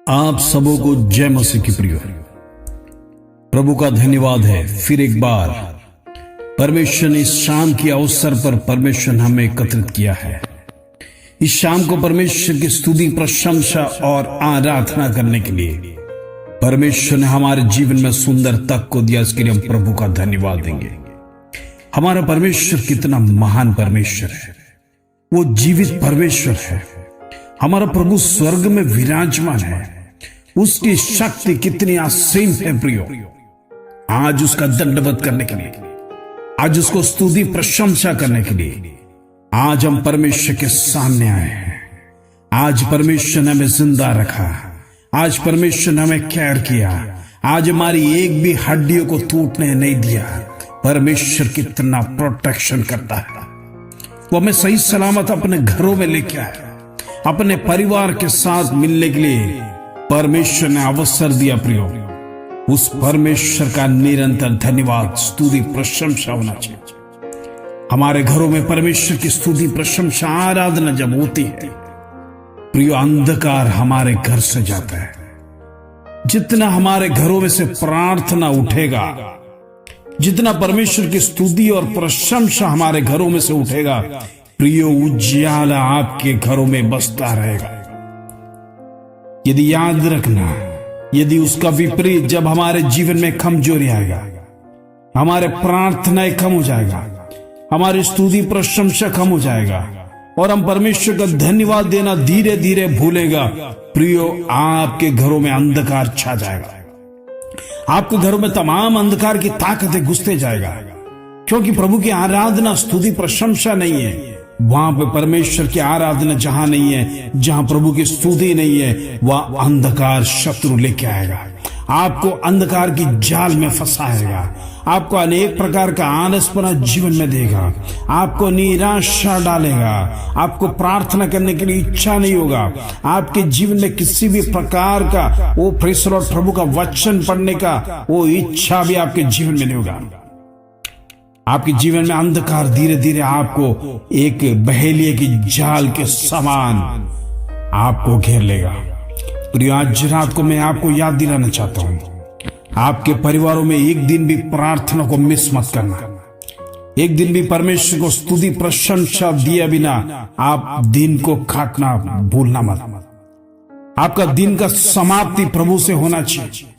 आप सबों को जय मसीह की प्रिय। प्रभु का धन्यवाद है फिर एक बार परमेश्वर ने इस शाम के अवसर पर परमेश्वर ने हमें एकत्रित किया है। इस शाम को परमेश्वर की स्तुति, प्रशंसा और आराधना करने के लिए परमेश्वर ने हमारे जीवन में सुंदर तक को दिया। इसके लिए हम प्रभु का धन्यवाद देंगे। हमारा परमेश्वर कितना महान परमेश्वर है, वो जीवित परमेश्वर है। हमारा प्रभु स्वर्ग में विराजमान है, उसकी शक्ति कितनी असीम है प्रियो। आज उसका दंडवत करने के लिए, आज उसको स्तुति प्रशंसा करने के लिए आज हम परमेश्वर के सामने आए हैं। आज परमेश्वर ने हमें जिंदा रखा, आज परमेश्वर ने हमें केयर किया, आज हमारी एक भी हड्डियों को टूटने नहीं दिया। परमेश्वर कितना प्रोटेक्शन करता है, वो हमें सही सलामत अपने घरों में लेके आया। अपने परिवार के साथ मिलने के लिए परमेश्वर ने अवसर दिया प्रियो। उस परमेश्वर का निरंतर धन्यवाद, स्तुति, प्रशंसा होना चाहिए। हमारे घरों में परमेश्वर की स्तुति, प्रशंसा, आराधना जब होती है प्रियो, अंधकार हमारे घर से जाता है। जितना हमारे घरों में से प्रार्थना उठेगा, जितना परमेश्वर की स्तुति और प्रशंसा हमारे घरों में से उठेगा प्रियो, उज्याला आपके घरों में बसता रहेगा। यदि याद रखना, यदि उसका विपरीत जब हमारे जीवन में कमजोरी आएगा, हमारे प्रार्थनाएं कम हो जाएगा, हमारी स्तुति प्रशंसा कम हो जाएगा और हम परमेश्वर का धन्यवाद देना धीरे धीरे भूलेगा प्रियो, आपके घरों में अंधकार छा जाएगा। आपके घरों में तमाम अंधकार की ताकतें घुसते जाएगा, क्योंकि प्रभु की आराधना स्तुति प्रशंसा नहीं है। वहां पे परमेश्वर की आराधना जहां नहीं है, जहां प्रभु की स्तुति नहीं है, वह अंधकार शत्रु लेके आएगा, आपको अंधकार की जाल में फंसाएगा, आपको अनेक प्रकार का आलसपना जीवन में देगा, आपको निराशा डालेगा, आपको प्रार्थना करने के लिए इच्छा नहीं होगा, आपके जीवन में किसी भी प्रकार का वो प्रेस और प्रभु का वचन पढ़ने का वो इच्छा भी आपके जीवन में नहीं होगा। आपके जीवन में अंधकार धीरे धीरे आपको एक बहेलिए की जाल के समान आपको घेर लेगा। प्रिय, आज रात को मैं आपको याद दिलाना चाहता हूं, आपके परिवारों में एक दिन भी प्रार्थना को मिस मत करना। एक दिन भी परमेश्वर को स्तुति प्रशंसा दिए बिना आप दिन को काटना भूलना मत। आपका दिन का समाप्ति प्रभु से होना चाहिए।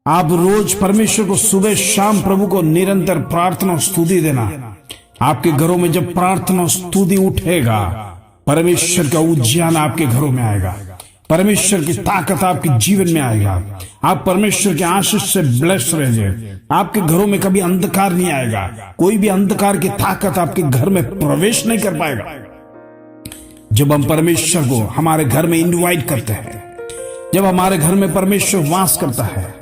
आप रोज परमेश्वर को सुबह शाम प्रभु को निरंतर प्रार्थना स्तुति देना। आपके घरों में जब प्रार्थना स्तुति उठेगा, परमेश्वर का उज्जैन आपके घरों में आएगा, परमेश्वर की ताकत आपके जीवन में आएगा, आप परमेश्वर के आशीष से ब्लेस रहेंगे। आपके घरों में कभी अंधकार नहीं आएगा, कोई भी अंधकार की ताकत आपके घर में प्रवेश नहीं कर पाएगा। जब हम परमेश्वर को हमारे घर में इनवाइट करते हैं, जब हमारे घर में परमेश्वर वास करता है,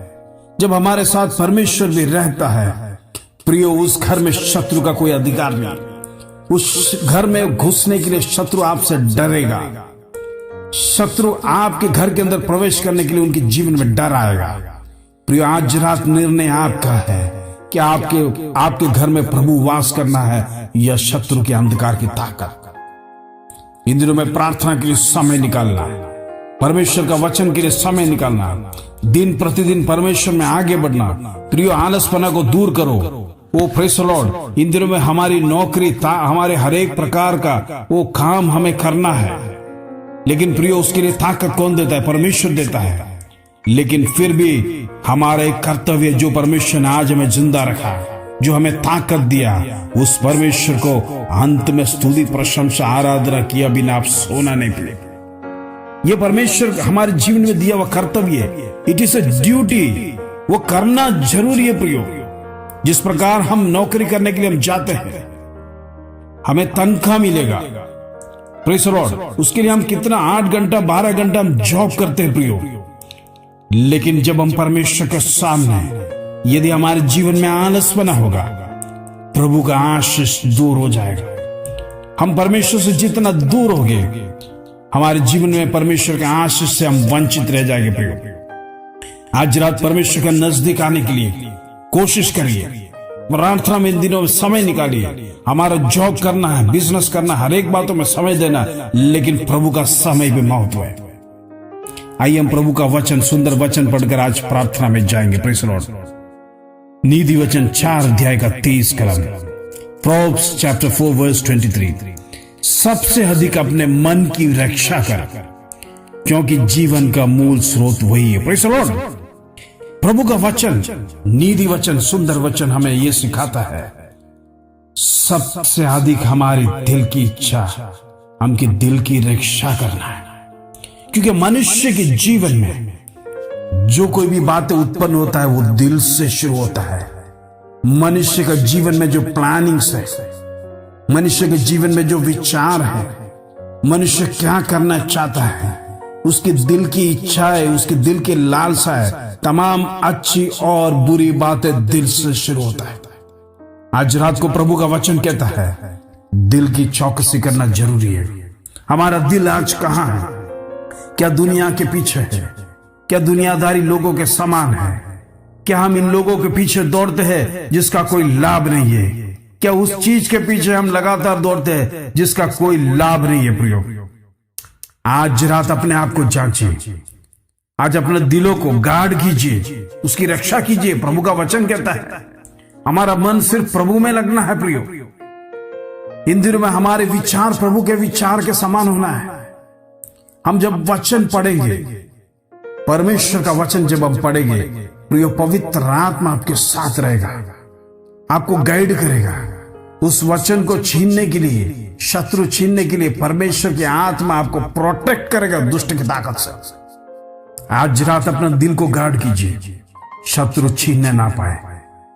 जब हमारे साथ परमेश्वर भी रहता है प्रियो, उस घर में शत्रु का कोई अधिकार नहीं। उस घर में घुसने के लिए शत्रु आपसे डरेगा। शत्रु आपके घर के अंदर प्रवेश करने के लिए उनके जीवन में डर आएगा। प्रियो, आज रात निर्णय आपका है कि आपके घर में प्रभु वास करना है या शत्रु के अंधकार की ताकत। इन दिनों में प्रार्थना के लिए समय निकालना, परमेश्वर का वचन के लिए समय निकालना, दिन प्रतिदिन परमेश्वर में आगे बढ़ना। प्रियो, आलसपना को दूर करो। वो प्रेज़ लॉर्ड, इन दिनों में हमारी नौकरी हमारे हर एक प्रकार का वो काम हमें करना है, लेकिन प्रियो उसके लिए ताकत कौन देता है? परमेश्वर देता है। लेकिन फिर भी हमारा एक कर्तव्य, जो परमेश्वर ने आज हमें जिंदा रखा, जो हमें ताकत दिया, उस परमेश्वर को अंत में स्तुति प्रशंसा आराधना किया बिना आप सोना नहीं पड़ेगा। ये परमेश्वर हमारे जीवन में दिया हुआ कर्तव्य है। इट इज अ ड्यूटी, वो करना जरूरी है प्रियो। जिस प्रकार हम नौकरी करने के लिए हम जाते हैं, हमें तनख्वाह मिलेगा, प्रेज़ द लॉर्ड, उसके लिए हम कितना 8 घंटा 12 घंटा हम जॉब करते हैं प्रियो। लेकिन जब हम परमेश्वर के सामने, यदि हमारे जीवन में आलसपना होगा, प्रभु का आशीष दूर हो जाएगा। हम परमेश्वर से जितना दूर होंगे, हमारे जीवन में परमेश्वर के आशीष से हम वंचित रह जाएंगे प्रियो। आज रात परमेश्वर के नजदीक आने के लिए कोशिश करिए, प्रार्थना में इन दिनों में समय निकालिए। हमारा जॉब करना है, बिजनेस करना, हर एक बातों में समय देना, लेकिन प्रभु का समय भी महत्व है। आइए हम प्रभु का वचन, सुंदर वचन पढ़कर आज प्रार्थना में जाएंगे। Praise the Lord. नीति वचन 4 अध्याय का 30 कलम, प्रोवर्ब्स चैप्टर 4 वर्स 23। सबसे अधिक अपने मन की रक्षा कर, क्योंकि जीवन का मूल स्रोत वही है। Praise the Lord. प्रभु का वचन, नीति वचन, सुंदर वचन हमें यह सिखाता है, सबसे अधिक हमारी दिल की इच्छा, हमके दिल की रक्षा करना है। क्योंकि मनुष्य के जीवन में जो कोई भी बातें उत्पन्न होता है वो दिल से शुरू होता है। मनुष्य का जीवन में जो प्लानिंग्स है, मनुष्य के जीवन में जो विचार है, मनुष्य क्या करना चाहता है, उसके दिल की इच्छा है, उसके दिल की लालसा है, तमाम अच्छी और बुरी बातें दिल से शुरू होता है। आज रात को प्रभु का वचन कहता है, दिल की चौकसी करना जरूरी है। हमारा दिल आज कहां है? क्या दुनिया के पीछे है? क्या दुनियादारी लोगों के समान है? क्या हम इन लोगों के पीछे दौड़ते हैं जिसका कोई लाभ नहीं है? क्या उस चीज के पीछे हम लगातार दौड़ते हैं जिसका कोई लाभ नहीं है? प्रियो, आज रात अपने आप को जांचिए, आज अपने दिलों को गार्ड कीजिए, उसकी रक्षा कीजिए। प्रभु का वचन कहता है हमारा मन सिर्फ प्रभु में लगना है। प्रियो, इन दिनों में हमारे विचार प्रभु के विचार के समान होना है। हम जब वचन पढ़ेंगे, परमेश्वर का वचन जब हम पढ़ेंगे, प्रियो, पवित्र आत्मा आपके साथ रहेगा, आपको गाइड करेगा। उस वचन को छीनने के लिए, शत्रु छीनने के लिए परमेश्वर की आत्मा आपको प्रोटेक्ट करेगा दुष्ट की ताकत से। आज रात अपना दिल को गार्ड कीजिए, शत्रु छीनने ना पाए।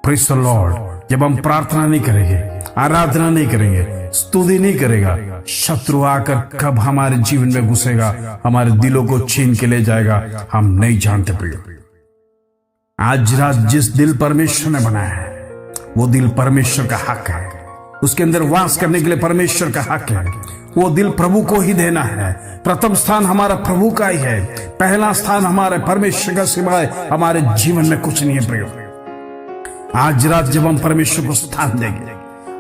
Praise the Lord. जब हम प्रार्थना नहीं करेंगे, आराधना नहीं करेंगे, स्तुति नहीं करेगा, शत्रु आकर कब हमारे जीवन में घुसेगा, हमारे दिलों को छीन के ले जाएगा, हम नहीं जानते। प्रिय, आज रात जिस दिल परमेश्वर ने बनाया है वो दिल परमेश्वर का हक है। उसके अंदर वास करने के लिए परमेश्वर का हक है। वो दिल प्रभु को ही देना है। प्रथम स्थान हमारा प्रभु का ही है। पहला स्थान हमारे परमेश्वर का सिवाय हमारे जीवन में कुछ नहीं है। प्रिय, आज रात जब हम परमेश्वर को स्थान देंगे,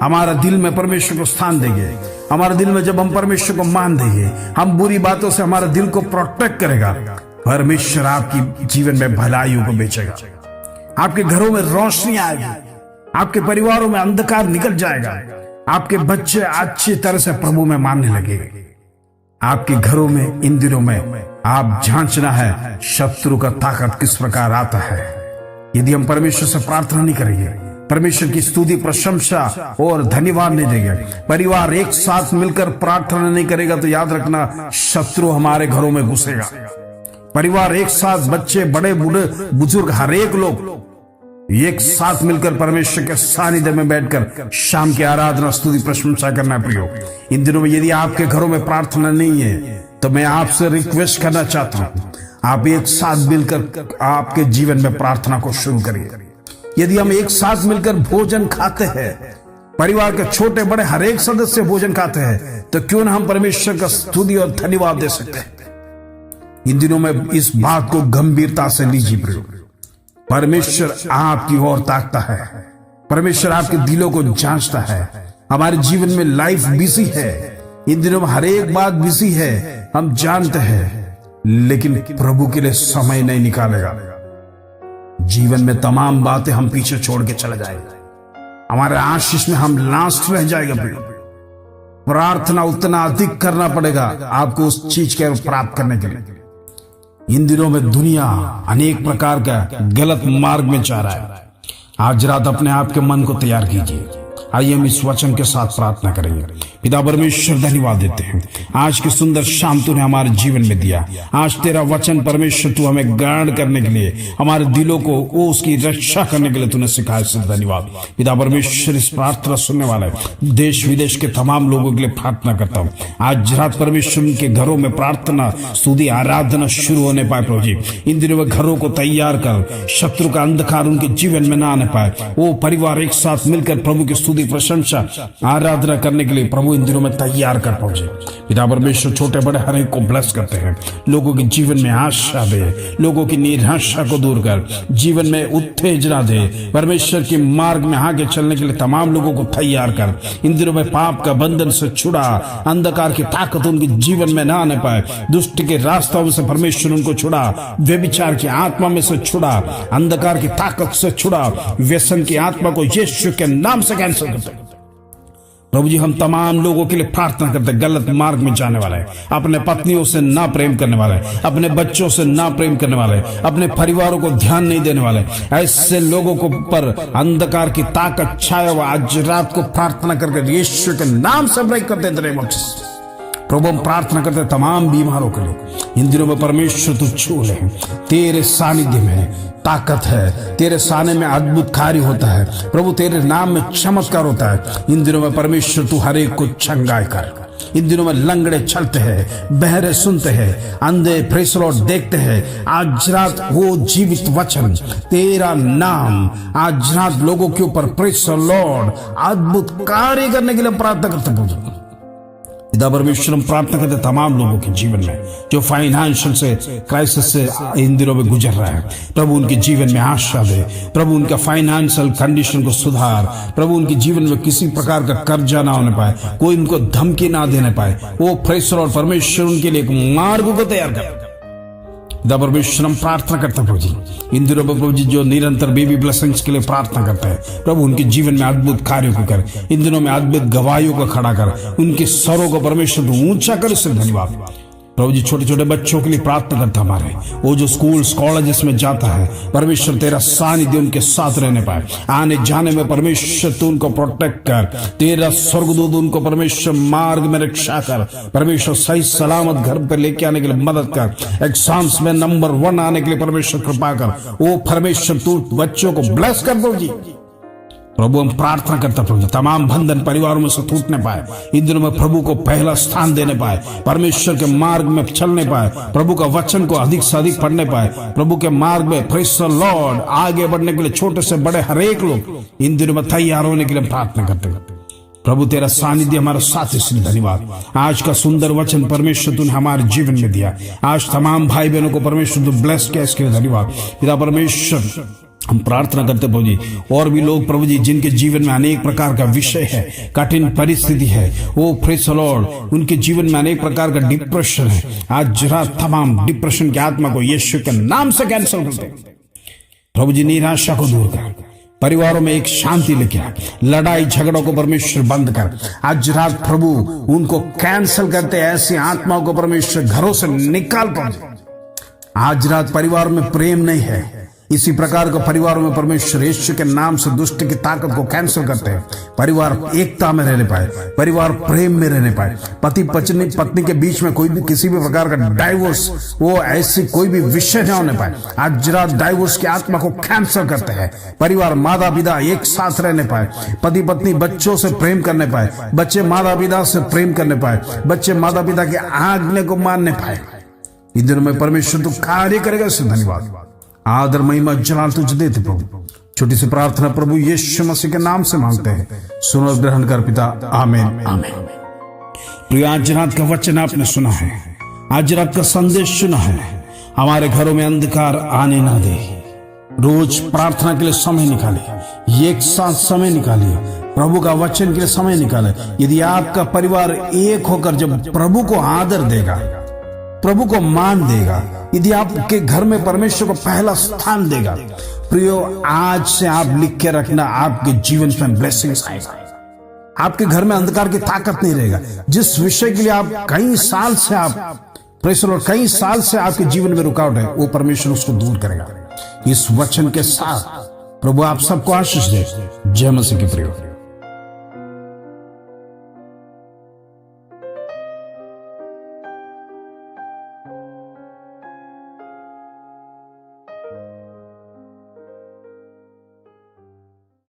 हमारा दिल में परमेश्वर को स्थान देंगे, हमारे दिल में जब हम परमेश्वर को मान देंगे, हम बुरी बातों से हमारे दिल को प्रोटेक्ट करेगा। परमेश्वर आपकी जीवन में भलाइयों को बेचेगा, आपके घरों में रोशनी आएगी, आपके परिवारों में अंधकार निकल जाएगा, आपके बच्चे अच्छी तरह से प्रभु में मानने लगेंगे। आपके घरों में इन दिनों में आप जांचना है शत्रु का ताकत किस प्रकार आता है। यदि हम परमेश्वर से प्रार्थना नहीं करेंगे, परमेश्वर की स्तुति, प्रशंसा और धन्यवाद नहीं देंगे, परिवार एक साथ मिलकर प्रार्थना नहीं करेगा, तो याद रखना शत्रु हमारे घरों में घुसेगा। परिवार एक साथ, बच्चे, बड़े, बूढ़े, बुजुर्ग, हर एक लोग एक साथ मिलकर परमेश्वर के सानिध्य में बैठकर शाम की आराधना, स्तुति, प्रशंसा करना। प्रियो, इन दिनों में यदि आपके घरों में प्रार्थना नहीं है तो मैं आपसे रिक्वेस्ट करना चाहता हूं, आप एक साथ मिलकर आपके जीवन में प्रार्थना को शुरू करिए। यदि हम एक साथ मिलकर भोजन खाते हैं, परिवार के छोटे बड़े हर एक सदस्य भोजन खाते हैं, तो क्यों ना हम परमेश्वर का स्तुति और धन्यवाद दे सकते हैं। इन दिनों में इस बात को गंभीरता से लीजिए। प्रियो, परमेश्वर आपकी ओर ताकता है, परमेश्वर आपके दिलों को जांचता है। हमारे जीवन में लाइफ बिजी है, इन दिनों में हर एक बात बिजी है, हम जानते हैं, लेकिन प्रभु के लिए समय नहीं निकालेगा। जीवन में तमाम बातें हम पीछे छोड़ के चले जाएंगे, हमारे आशीष में हम लास्ट रह जाएगा। प्रार्थना उतना अधिक करना पड़ेगा आपको उस चीज के प्राप्त करने के लिए। इन दिनों में दुनिया अनेक प्रकार का गलत मार्ग में जा रहा है। आज रात अपने आप के मन को तैयार कीजिए। आइए हम इस वचन के साथ प्रार्थना करेंगे। पिता परमेश्वर, धन्यवाद देते हैं आज की सुंदर शाम तूने हमारे जीवन में दिया। आज तेरा वचन परमेश्वर तू हमें गार्ड करने के लिए, हमारे दिलों को वो उसकी रक्षा करने के लिए तूने सिखाया। इससे धन्यवाद पिता परमेश्वर। इस प्रार्थना सुनने वाले देश विदेश के तमाम लोगों के लिए प्रार्थना करता हूँ। आज रात परमेश्वर के घरों में प्रार्थना, स्तुति, आराधना शुरू होने पाए। प्रभु जी, इन दिनों में घरों को तैयार कर, शत्रु का अंधकार उनके जीवन में ना आने पाए। वो परिवार एक साथ मिलकर प्रभु की स्तुति, स्तुति प्रशंसा आराधना करने के लिए प्रभु इन दिनों में तैयार कर पहुंचे। पिता परमेश्वर छोटे बड़े हर एक को ब्लेस करते हैं, लोगों के जीवन में आशा दे, लोगों की निराशा को दूर कर, जीवन में उत्तेजना दे, परमेश्वर के मार्ग में आगे चलने के लिए तमाम लोगों को तैयार कर। इन दिनों में पाप का बंधन से छुड़ा, अंधकार की ताकत उनके जीवन में ना आने पाए, दुष्ट के रास्तों से परमेश्वर उनको छुड़ा, व्यभिचार की आत्मा में से छुड़ा, अंधकार की ताकत से छुड़ा, व्यसन की आत्मा को यीशु के नाम से कैंसिल करते। प्रभु जी, हम तमाम लोगों के लिए प्रार्थना करते हैं गलत मार्ग में जाने वाले, अपने पत्नियों से ना प्रेम करने वाले, अपने बच्चों से ना प्रेम करने वाले, अपने परिवारों को ध्यान नहीं देने वाले, ऐसे लोगों को पर अंधकार की ताकत छाया हुआ आज रात को प्रार्थना करके यीशु के नाम से ब्रेक करते हैं। प्रभु हम प्रार्थना करते हैं तमाम बीमारों के लिए, इन दिनों में परमेश्वर तू छू ले, तेरे सानिध्य में ताकत है, तेरे साने में अद्भुत कार्य होता है प्रभु, तेरे नाम में चमत्कार होता है। इन दिनों में परमेश्वर तू हर एक को चंगाई कर। इन दिनों में लंगड़े चलते हैं, बहरे सुनते हैं, अंधे प्रेस लॉर्ड देखते हैं। आज रात वो जीवित वचन, तेरा नाम आज रात लोगों के ऊपर प्रेस लॉर्ड अद्भुत कार्य करने के लिए प्रार्थना करते हैं। पिता परमेश्वर हम प्रार्थना करते तमाम लोगों के जीवन में जो फाइनेंशियल से क्राइसिस से इन दिनों में गुजर रहा है, प्रभु उनके जीवन में आशा दे, प्रभु उनका फाइनेंशियल कंडीशन को सुधार, प्रभु उनके जीवन में किसी प्रकार का कर्जा ना होने पाए, कोई उनको धमकी ना देने पाए, वो प्रेशर और परमेश्वर उनके लिए एक मार्ग को तैयार कर। परमेश्वर हम प्रार्थना करते हैं प्रभु जी, इन दिनों में प्रभु जी जो निरंतर बेबी ब्लेसिंग्स के लिए प्रार्थना करते हैं, प्रभु उनके जीवन में अद्भुत कार्यों को कर, इन दिनों में अद्भुत गवाहियों को खड़ा कर, उनके स्वरों को परमेश्वर ऊंचा कर। इससे धन्यवाद प्रभु जी। छोटे छोटे बच्चों के लिए प्रार्थना करता हमारे, वो जो स्कूल्स कॉलेजेस में जाता है, परमेश्वर तेरा सानिध्य उनके साथ रहने पाए, आने जाने में परमेश्वर तू उनको प्रोटेक्ट कर, तेरा स्वर्गदूत उनको परमेश्वर मार्ग में रक्षा कर, परमेश्वर सही सलामत घर पर लेके आने के लिए मदद कर, एग्जाम्स में नंबर 1 आने के लिए परमेश्वर कृपा कर। वो परमेश्वर तू बच्चों को ब्लेस कर प्रभु जी। प्रभु हम प्रार्थना करते प्रभु तमाम बंधन परिवारों में से टूटने पाए, इन दिनों में प्रभु को पहला स्थान देने पाए, परमेश्वर के मार्ग में चलने पाए, प्रभु का वचन को अधिक से अधिक पढ़ने पाए, प्रभु के मार्ग में प्रेज़ द लॉर्ड आगे बढ़ने के लिए छोटे से बड़े हर एक लोग इन दिनों में तैयार होने के लिए प्रार्थना करते हैं। प्रभु तेरा सानिध्य हमारे साथ, इसलिए धन्यवाद। आज का सुंदर वचन परमेश्वर तूने हमारे जीवन में दिया, आज तमाम भाई बहनों को परमेश्वर तू ब्लेस किया, इसके लिए धन्यवाद। पिता परमेश्वर हम प्रार्थना करते प्रभु जी, और भी लोग प्रभु जी जिनके जीवन में अनेक प्रकार का विषय है, कठिन परिस्थिति है, वो प्रेज़ द लॉर्ड उनके जीवन में अनेक प्रकार का डिप्रेशन है, आज रात तमाम डिप्रेशन की आत्मा को यीशु के नाम से कैंसिल करते प्रभु जी। निराशा को दूर कर, परिवारों में एक शांति लेके आ, लड़ाई झगड़ों को परमेश्वर बंद कर। आज रात प्रभु उनको कैंसिल करते, ऐसी आत्माओं को परमेश्वर घरों से निकाल कर। आज रात परिवार में प्रेम नहीं है, इसी प्रकार का परिवारों में परमेश्वर यीशु के नाम से दुष्ट की ताकत को कैंसिल करते हैं। परिवार एकता में रहने पाए, परिवार प्रेम में रहने पाए, पति पत्नी के बीच में कोई भी किसी भी प्रकार का डाइवोर्स, वो ऐसी कोई भी विषय न होने पाए। आज रात डाइवोर्स की आत्मा को कैंसिल करते हैं। परिवार माता पिता एक साथ रहने पाए, पति पत्नी बच्चों से प्रेम करने पाए, बच्चे माता पिता से प्रेम करने पाए, बच्चे माता पिता के आज्ञा को मानने पाए। इन दिनों में परमेश्वर तो कार्य करेगा, इससे धन्यवाद। आदर महिमा जलाल तुझे देते प्रभु। छोटी सी प्रार्थना प्रभु यीशु मसीह के नाम से मांगते हैं, सुनो ग्रहण कर पिता, आमीन आमीन। प्रिय आज रात का वचन आपने सुना है, आज रात का संदेश सुना है। हमारे घरों में अंधकार आने ना दे। रोज प्रार्थना के लिए समय निकाले, एक साथ समय निकालिए, प्रभु का वचन के लिए समय निकाले। यदि आपका परिवार एक होकर जब प्रभु को आदर देगा, प्रभु को मान देगा, यदि आपके घर में परमेश्वर को पहला स्थान देगा, प्रियो आज से आप लिख के रखना, आपके जीवन में ब्लेसिंग्स आएगा। आपके घर में अंधकार की ताकत नहीं रहेगा। जिस विषय के लिए आप कई साल से कई साल से आपके जीवन में रुकावट है, वो परमेश्वर उसको दूर करेगा। इस वचन के साथ प्रभु आप सबको आशीष दे। जय मसीह की प्रियो।